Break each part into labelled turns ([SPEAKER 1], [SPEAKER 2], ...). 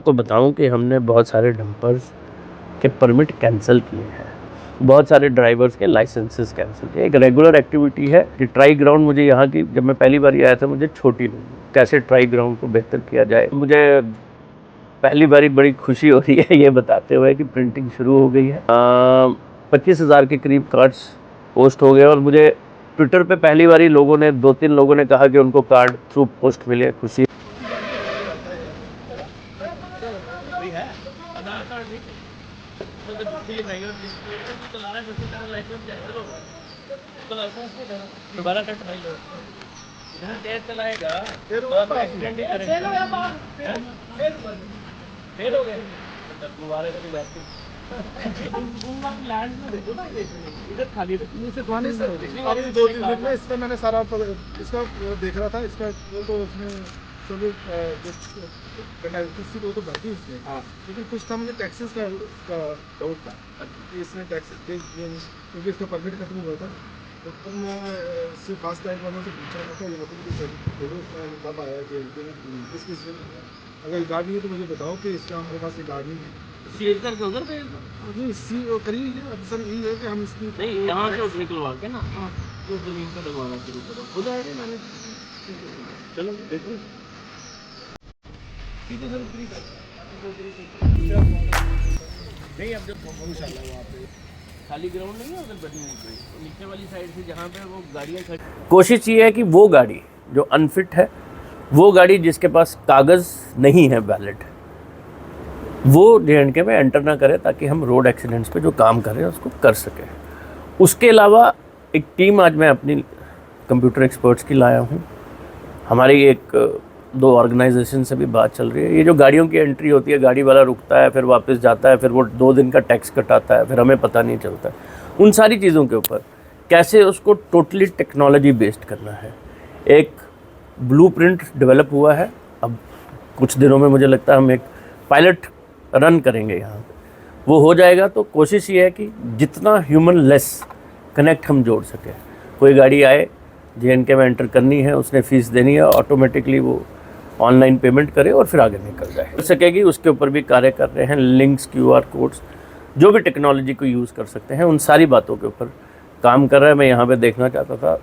[SPEAKER 1] आपको बताऊं कि हमने बहुत सारे डंपर्स के परमिट कैंसिल किए हैं, बहुत सारे ड्राइवर्स के लाइसेंसेस कैंसिल किए। एक रेगुलर एक्टिविटी है कि ट्राई ग्राउंड मुझे यहाँ की, जब मैं पहली बार आया था मुझे छोटी लगी, कैसे ट्राई ग्राउंड को बेहतर किया जाए। मुझे पहली बारी बड़ी खुशी हो रही है ये बताते हुए कि प्रिंटिंग शुरू हो गई है। 25,000 के करीब कार्ड्स पोस्ट हो गए और मुझे ट्विटर पे पहली बारी लोगों ने, 2-3 लोगों ने कहा कि उनको कार्ड थ्रू पोस्ट मिले। खुशी
[SPEAKER 2] दोबारा कट भाई लो, इधर तेज चलाएगा तो एक्सीडेंट ही करेगा। फेल हो गए दोबारा कभी बैठ इधर खाली
[SPEAKER 3] अभी 2-3 दिन में इसमें मैंने सारा इसका देख रहा था, इसका तो उसमें सभी वो तो भरती उसमें, लेकिन कुछ था मुझे टैक्सेस का डाउट था कि इसमें टैक्सेस क्योंकि इसका परमिट खत्म हुआ था। तो मैं सिर्फ फास्ट टाइम वालों से पूछा था कब आया कि किस अगर गाड़ी है तो मुझे बताओ कि इसका हमारे पास ये गाड़ी है
[SPEAKER 2] सील करके उधर भेज दो।
[SPEAKER 3] नहीं सी करिए सर, यही है कि हम इसकी
[SPEAKER 2] नहीं यहाँ से निकलवा के ना तो जमीन पर लगवाना शुरू करो, खुद आएगा। मैंने चलो देखो नहीं, अब जब इंशाल्लाह वहाँ पे खाली ग्राउंड नहीं है उधर बनी हुई कोई, तो नीचे वाली साइड से जहाँ पे वो गाड़ियाँ खड़ी।
[SPEAKER 1] कोशिश ये है कि वो गाड़ी जो अनफिट है, वो गाड़ी जिसके पास कागज़ नहीं है वैलिड, वो J&K में एंटर ना करे, ताकि हम रोड एक्सीडेंट्स पे जो काम कर रहे हैं उसको कर सकें। उसके अलावा एक टीम आज मैं अपनी कंप्यूटर एक्सपर्ट्स की लाया हूँ। हमारी 1-2 ऑर्गेनाइजेशन से भी बात चल रही है। ये जो गाड़ियों की एंट्री होती है, गाड़ी वाला रुकता है, फिर वापस जाता है, फिर वो 2 दिन का टैक्स कटाता है, फिर हमें पता नहीं चलता। उन सारी चीज़ों के ऊपर कैसे उसको टोटली टेक्नोलॉजी बेस्ड करना है। एक ब्लूप्रिंट डेवलप हुआ है, अब कुछ दिनों में मुझे लगता है हम एक पायलट रन करेंगे यहाँ पे, वो हो जाएगा। तो कोशिश ये है कि जितना ह्यूमन लेस कनेक्ट हम जोड़ सकें। कोई गाड़ी आए, J&K में एंटर करनी है, उसने फ़ीस देनी है, ऑटोमेटिकली वो ऑनलाइन पेमेंट करे और फिर आगे निकल जाए हो सकेगी। उसके ऊपर भी कार्य कर रहे हैं। लिंक्स, QR कोड्स, जो भी टेक्नोलॉजी को यूज़ कर सकते हैं, उन सारी बातों के ऊपर काम कर रहा है। मैं यहाँ पे देखना चाहता था,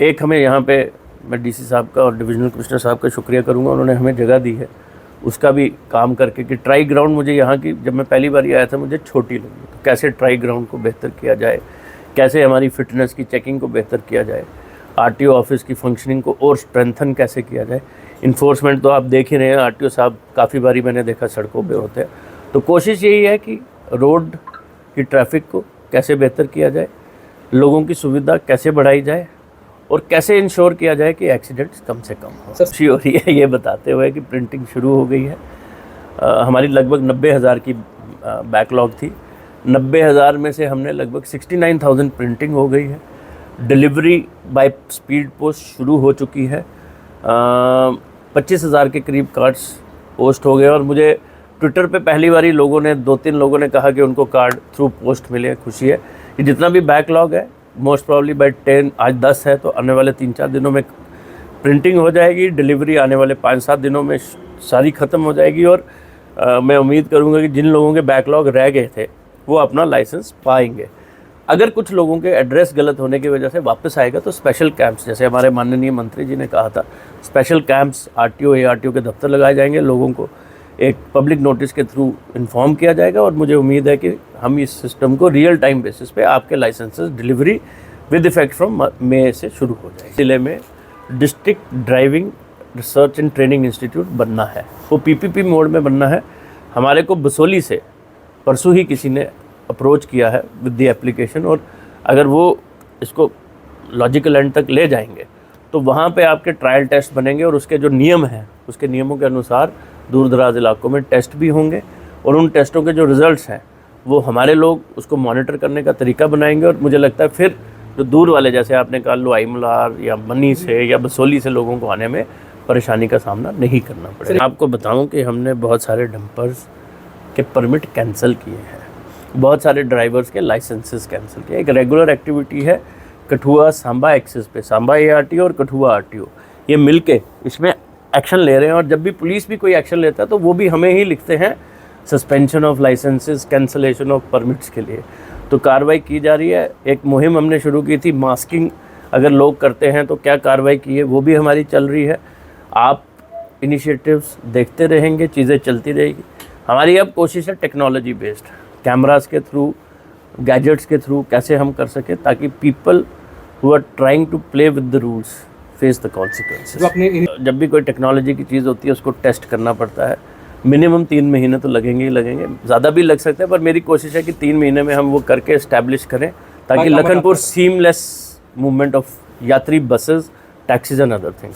[SPEAKER 1] एक हमें यहाँ पे, मैं DC साहब का और डिविजनल कमिश्नर साहब का शुक्रिया करूँगा, उन्होंने हमें जगह दी है उसका भी काम करके कि ट्राई ग्राउंड मुझे यहाँ की, जब मैं पहली बार आया था मुझे छोटी लगी। तो कैसे ट्राई ग्राउंड को बेहतर किया जाए, कैसे हमारी फिटनेस की चेकिंग को बेहतर किया जाए, RTO ऑफिस की फंक्शनिंग को और स्ट्रेंथन कैसे किया जाए। इन्फोर्समेंट तो आप देख ही रहे हैं, RTO साहब काफ़ी बारी मैंने देखा सड़कों पे होते हैं। तो कोशिश यही है कि रोड की ट्रैफिक को कैसे बेहतर किया जाए, लोगों की सुविधा कैसे बढ़ाई जाए और कैसे इंश्योर किया जाए कि एक्सीडेंट्स कम से कम हो। खुशी हो रही है ये बताते हुए कि प्रिंटिंग शुरू हो गई है। हमारी लगभग 90,000 की बैकलॉग थी। 90,000 में से हमने लगभग 69,000 प्रिंटिंग हो गई है। डिलीवरी बाय स्पीड पोस्ट शुरू हो चुकी है। 25,000 के करीब कार्ड्स पोस्ट हो गए और मुझे ट्विटर पे पहली बारी लोगों ने, 2-3 लोगों ने कहा कि उनको कार्ड थ्रू पोस्ट मिले। खुशी है कि जितना भी बैकलॉग है, मोस्ट प्रॉब्ली बाय 10, आज 10 है तो आने वाले 3-4 दिनों में प्रिंटिंग हो जाएगी। डिलीवरी आने वाले 5-7 दिनों में सारी ख़त्म हो जाएगी और मैं उम्मीद करूँगा कि जिन लोगों के बैकलॉग रह गए थे वो अपना लाइसेंस पाएंगे। अगर कुछ लोगों के एड्रेस गलत होने की वजह से वापस आएगा तो स्पेशल कैंप्स, जैसे हमारे माननीय मंत्री जी ने कहा था, स्पेशल कैंप्स RTO ARTO के दफ्तर लगाए जाएंगे। लोगों को एक पब्लिक नोटिस के थ्रू इन्फॉर्म किया जाएगा और मुझे उम्मीद है कि हम इस सिस्टम को रियल टाइम बेसिस पे आपके licences delivery with effect from May से शुरू हो जाएगी। जिले में district driving research and training institute बनना है, वो PPP मोड में बनना है। हमारे को बसोली से परसों ही किसी ने अप्रोच किया है विद द एप्लीकेशन, और अगर वो इसको लॉजिकल एंड तक ले जाएंगे तो वहाँ पे आपके ट्रायल टेस्ट बनेंगे और उसके जो नियम हैं, उसके नियमों के अनुसार दूर दराज इलाकों में टेस्ट भी होंगे और उन टेस्टों के जो रिज़ल्ट्स हैं वो हमारे लोग उसको मॉनिटर करने का तरीका बनाएंगे। और मुझे लगता है फिर जो दूर वाले, जैसे आपने कहा लोहाई मलार या मनी से या बसोली से लोगों को आने में परेशानी का सामना नहीं करना पड़ेगा। आपको बताऊं कि हमने बहुत सारे डंपर्स के परमिट कैंसिल किए हैं, बहुत सारे ड्राइवर्स के लाइसेंसेस कैंसिल किए। एक रेगुलर एक्टिविटी है कठुआ सांबा एक्सेस पे, सांबा ARTO और कठुआ RTO ये मिलके इसमें एक्शन ले रहे हैं, और जब भी पुलिस भी कोई एक्शन लेता है तो वो भी हमें ही लिखते हैं suspension of licences, cancellation of permits के लिए। तो कार्रवाई की जा रही है। एक मुहिम हमने शुरू की थी, मास्किंग अगर लोग करते हैं तो क्या कार्रवाई की है, वो भी हमारी चल रही है। आप इनिशिएटिव्स देखते रहेंगे, चीज़ें चलती रहेगी। हमारी अब कोशिश है टेक्नोलॉजी बेस्ड, कैमरास के थ्रू, गैजेट्स के थ्रू कैसे हम कर सकें ताकि people who are trying to play with the rules face the consequences. जब भी कोई टेक्नोलॉजी की चीज़ होती है उसको टेस्ट करना पड़ता है। मिनिमम 3 महीने तो लगेंगे ही लगेंगे, ज़्यादा भी लग सकते हैं, पर मेरी कोशिश है कि 3 महीने में हम वो करके इस्टेब्लिश करें ताकि लखनपुर सीमलेस मूवमेंट ऑफ यात्री buses, taxis and other things.